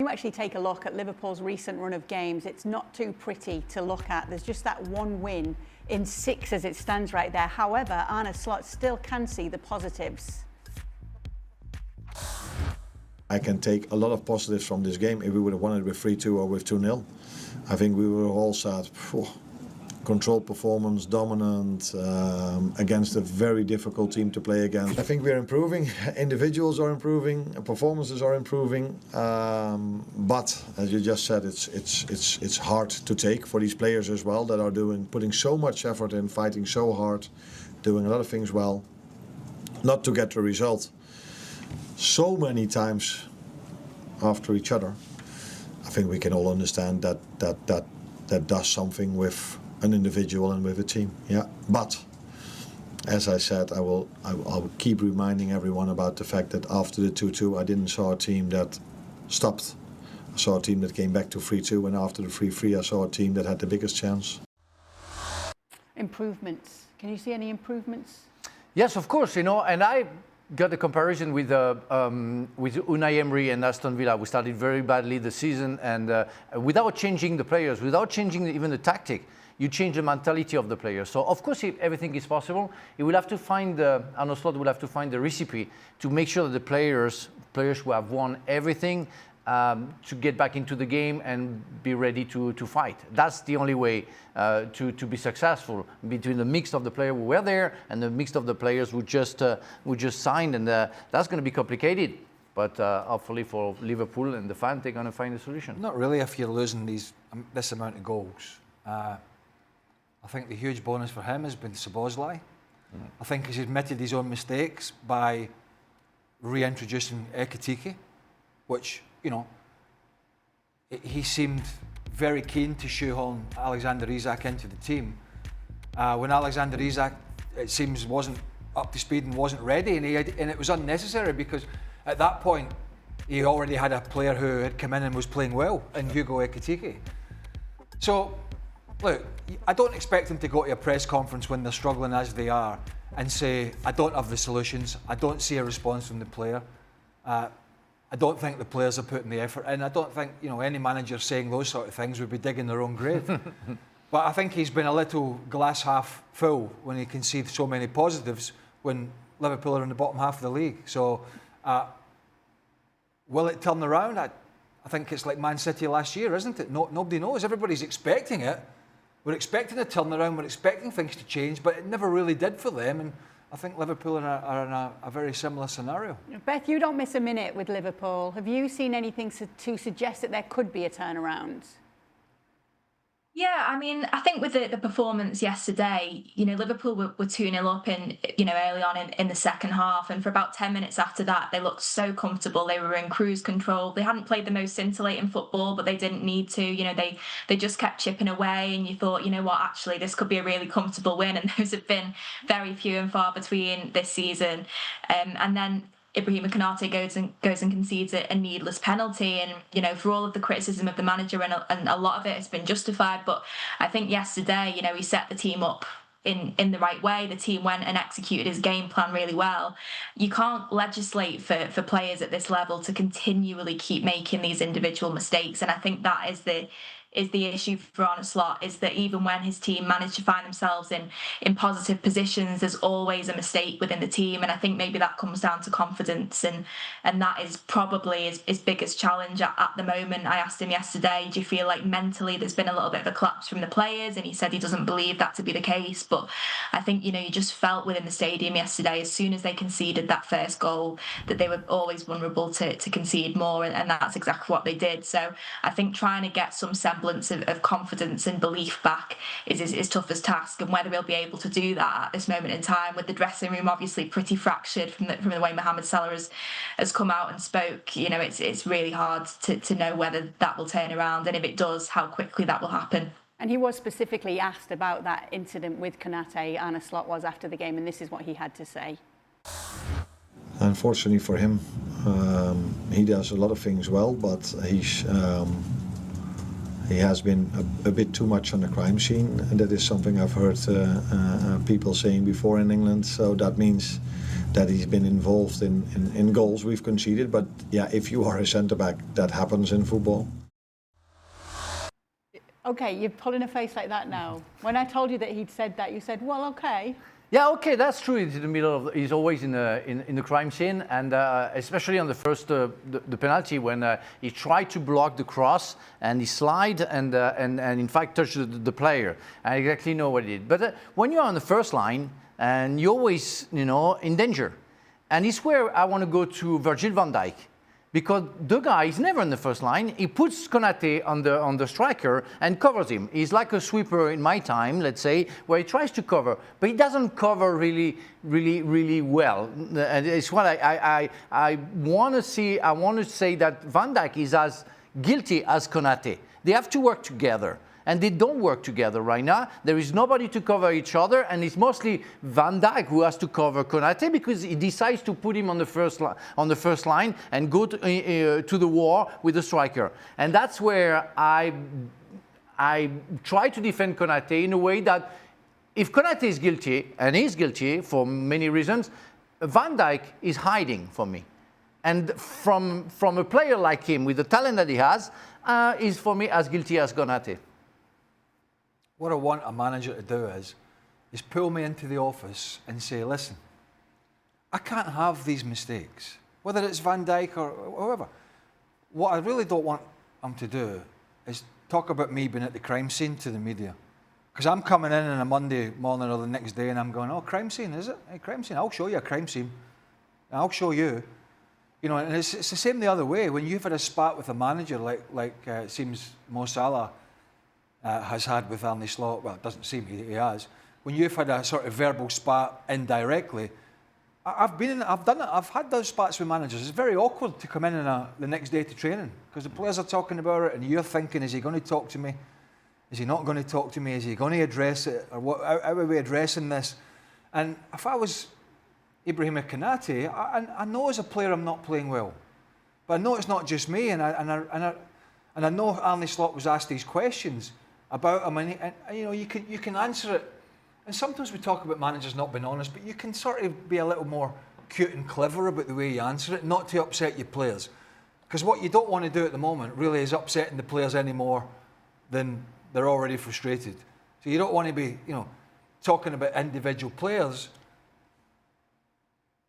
actually take a look at Liverpool's recent run of games, it's not too pretty to look at. There's just that one win in 6 as it stands right there. However, Arne Slot still can see the positives. I can take a lot of positives from this game. If we would have won it with 3-2 or with 2-0, I think we were all said, controlled performance, dominant, against a very difficult team to play against. I think we're improving, individuals are improving, performances are improving, but as you just said, it's hard to take for these players as well that are putting so much effort in, fighting so hard, doing a lot of things well, not to get the result so many times after each other. I think we can all understand that does something with an individual and with a team, yeah. But as I said, I will keep reminding everyone about the fact that after the 2-2, I didn't saw a team that stopped. I saw a team that came back to 3-2, and after the 3-3, I saw a team that had the biggest chance. Improvements. Can you see any improvements? Yes, of course. And I got a comparison with Unai Emery and Aston Villa. We started very badly the season, and without changing the players, without changing even the tactic, you change the mentality of the players. So of course, if everything is possible, he will have to find Arne Slot will have to find the recipe to make sure that the players who have won everything to get back into the game and be ready to fight. That's the only way to be successful, between the mix of the players who were there and the mix of the players who just signed, and that's going to be complicated. But hopefully for Liverpool and the fans, they're going to find a solution. Not really if you're losing this amount of goals. I think the huge bonus for him has been Szoboszlai. I think he's admitted his own mistakes by reintroducing Ekitike, which, he seemed very keen to shoehorn Alexander Isak into the team. When Alexander Isak, it seems, wasn't up to speed and wasn't ready, and it was unnecessary, because at that point he already had a player who had come in and was playing well, in Hugo Ekitike. So, look, I don't expect him to go to a press conference when they're struggling as they are and say, I don't have the solutions, I don't see a response from the player. I don't think the players are putting the effort in. I don't think any manager saying those sort of things would be digging their own grave. But I think he's been a little glass half full when he can see so many positives when Liverpool are in the bottom half of the league. So will it turn around? I think it's like Man City last year, isn't it? Nobody knows. Everybody's expecting it. We're expecting a turnaround. We're expecting things to change, but it never really did for them. And I think Liverpool are in a very similar scenario. Beth, you don't miss a minute with Liverpool. Have you seen anything to suggest that there could be a turnaround? Yeah, I mean, I think with the performance yesterday, Liverpool were 2-0 up early on in the second half, and for about 10 minutes after that, they looked so comfortable. They were in cruise control. They hadn't played the most scintillating football, but they didn't need to. They just kept chipping away, and you thought, actually, this could be a really comfortable win, and those have been very few and far between this season. And then Ibrahima Konate goes and concedes a needless penalty, and for all of the criticism of the manager, and a lot of it has been justified, but I think yesterday he set the team up in the right way. The team went and executed his game plan really well. You can't legislate for players at this level to continually keep making these individual mistakes, and I think that is the issue for Arne Slot, is that even when his team manage to find themselves in positive positions, there's always a mistake within the team, and I think maybe that comes down to confidence, and that is probably his biggest challenge at the moment. I asked him yesterday, do you feel like mentally there's been a little bit of a collapse from the players, and he said he doesn't believe that to be the case, but I think you just felt within the stadium yesterday, as soon as they conceded that first goal, that they were always vulnerable to concede more, and that's exactly what they did. So I think trying to get some semblance of confidence and belief back is his toughest task, and whether he'll be able to do that at this moment in time, with the dressing room obviously pretty fractured from the way Mohamed Salah has come out and spoke, it's really hard to know whether that will turn around, and if it does, how quickly that will happen. And he was specifically asked about that incident with Konate, Arne Slot was, after the game, and this is what he had to say. Unfortunately for him, he does a lot of things well, but he has been a bit too much on the crime scene, and that is something I've heard people saying before in England. So that means that he's been involved in goals we've conceded. But yeah, if you are a centre-back, that happens in football. Okay, you're pulling a face like that now. When I told you that he'd said that, you said, well, okay. Yeah, okay, that's true. He's in the middle of. He's always in the crime scene, and especially on the first the penalty when he tried to block the cross and he slid and in fact touched the player. I exactly know what he did. But when you're on the first line and you're always in danger, and it's where I want to go to Virgil van Dijk. Because the guy is never in the first line. He puts Konate on the striker and covers him. He's like a sweeper in my time, let's say, where he tries to cover, but he doesn't cover really well. And it's what I want to see. I want to say that Van Dijk is as guilty as Konate. They have to work together. And they don't work together right now. There is nobody to cover each other, and it's mostly Van Dijk who has to cover Konate because he decides to put him on the first line and go to the war with the striker. And that's where I try to defend Konate in a way that if Konate is guilty, and he's guilty for many reasons, Van Dijk is hiding from me. And from a player like him, with the talent that he has, is for me as guilty as Konate. What I want a manager to do is pull me into the office and say, listen, I can't have these mistakes, whether it's Van Dijk or whoever. What I really don't want him to do is talk about me being at the crime scene to the media. Because I'm coming in on a Monday morning or the next day and I'm going, oh, crime scene, is it? Hey, crime scene, I'll show you a crime scene. I'll show you. And it's the same the other way. When you've had a spat with a manager like it seems Mo Salah has had with Arne Slot, well, it doesn't seem he has. When you've had a sort of verbal spat indirectly, I've done it. I've had those spats with managers. It's very awkward to come in the next day to training because the players are talking about it, and you're thinking, is he going to talk to me? Is he not going to talk to me? Is he going to address it? Or how are we addressing this? And if I was Ibrahim Konate, I know as a player I'm not playing well, but I know it's not just me, and I know Arne Slot was asked these questions about him, and you can answer it. And sometimes we talk about managers not being honest, but you can sort of be a little more cute and clever about the way you answer it, not to upset your players. Because what you don't want to do at the moment really is upsetting the players any more than they're already frustrated. So you don't want to be, talking about individual players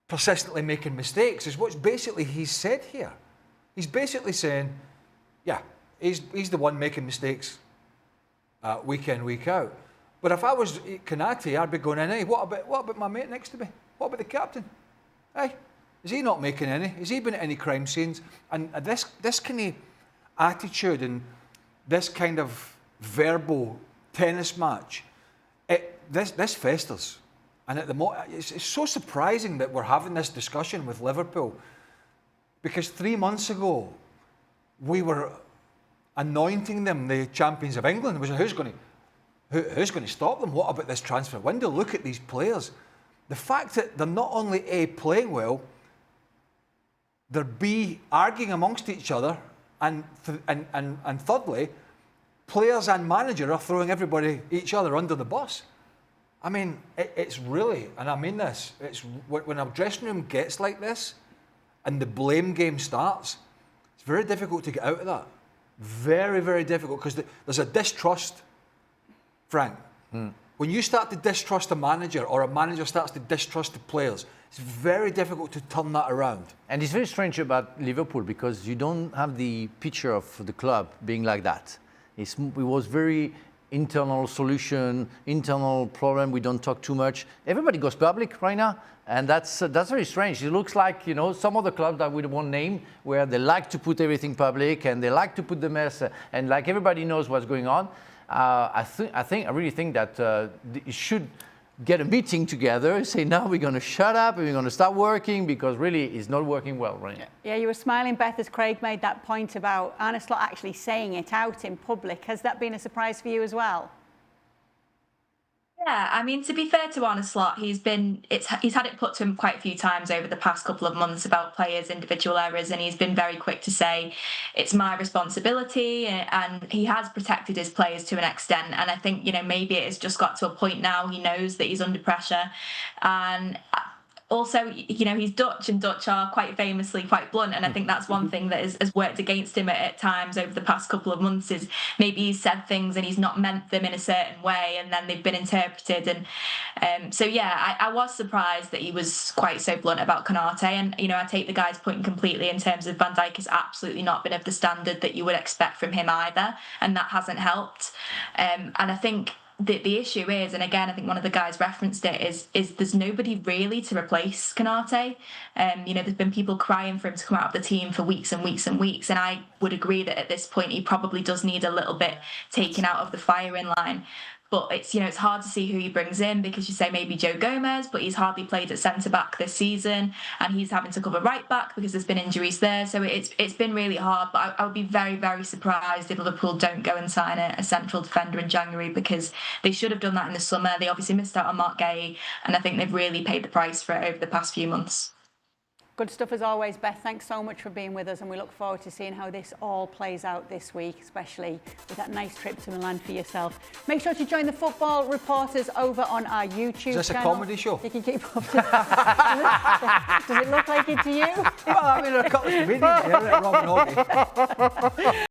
persistently making mistakes, is what basically he's said here. He's basically saying, yeah, he's the one making mistakes week in, week out. But if I was Konate, I'd be going in, hey, what about my mate next to me? What about the captain? Hey, is he not making any? Has he been at any crime scenes? And this kind of attitude and this kind of verbal tennis match, this festers. And at the moment, it's so surprising that we're having this discussion with Liverpool, because 3 months ago we were anointing them the champions of England. It was who's going to stop them? What about this transfer window? Look at these players. The fact that they're not only A, playing well, they're B, arguing amongst each other, and thirdly, players and manager are throwing each other under the bus. I mean, it's really, and I mean this, it's when a dressing room gets like this and the blame game starts, it's very difficult to get out of that. Very, very difficult, because there's a distrust, Frank. When you start to distrust a manager, or a manager starts to distrust the players, it's very difficult to turn that around. And it's very strange about Liverpool, because you don't have the picture of the club being like that. It was very internal solution, internal problem. We don't talk too much. Everybody goes public right now, and that's very strange. It looks like some of the clubs that we won't name, where they like to put everything public and they like to put the mess, and like everybody knows what's going on. I really think that you should get a meeting together and say, now we're going to shut up and we're going to start working, because really it's not working well right now. Yeah, you were smiling, Beth, as Craig made that point about Arne Slot actually saying it out in public. Has that been a surprise for you as well? Yeah, I mean, to be fair to Arne Slot, he's had it put to him quite a few times over the past couple of months about players' individual errors, and he's been very quick to say it's my responsibility, and he has protected his players to an extent. And I think, you know, maybe it has just got to a point now he knows that he's under pressure, and also, you know, he's Dutch, and Dutch are quite famously quite blunt, and I think that's one thing that has worked against him at times over the past couple of months, is maybe he's said things and he's not meant them in a certain way, and then they've been interpreted. And so yeah, I was surprised that he was quite so blunt about Konate, and you know, I take the guy's point completely in terms of Van Dijk has absolutely not been of the standard that you would expect from him either, and that hasn't helped. And I think the issue is, and again, I think one of the guys referenced it, is there's nobody really to replace Konate. You know, there's been people crying for him to come out of the team for weeks and weeks and weeks, and I would agree that at this point he probably does need a little bit taken out of the firing line. But it's, you know, it's hard to see who he brings in, because you say maybe Joe Gomez, but he's hardly played at centre-back this season, and he's having to cover right-back because there's been injuries there. So it's been really hard, but I would be very, very surprised if Liverpool don't go and sign a central defender in January, because they should have done that in the summer. They obviously missed out on Mark Gay, and I think they've really paid the price for it over the past few months. Good stuff as always, Beth. Thanks so much for being with us, and we look forward to seeing how this all plays out this week, especially with that nice trip to Milan for yourself. Make sure to join the football reporters over on our YouTube channel. Is this a comedy show? You can keep up to Does it look like it to you? Well, I mean, a couple of comedians here at Robin Hockey.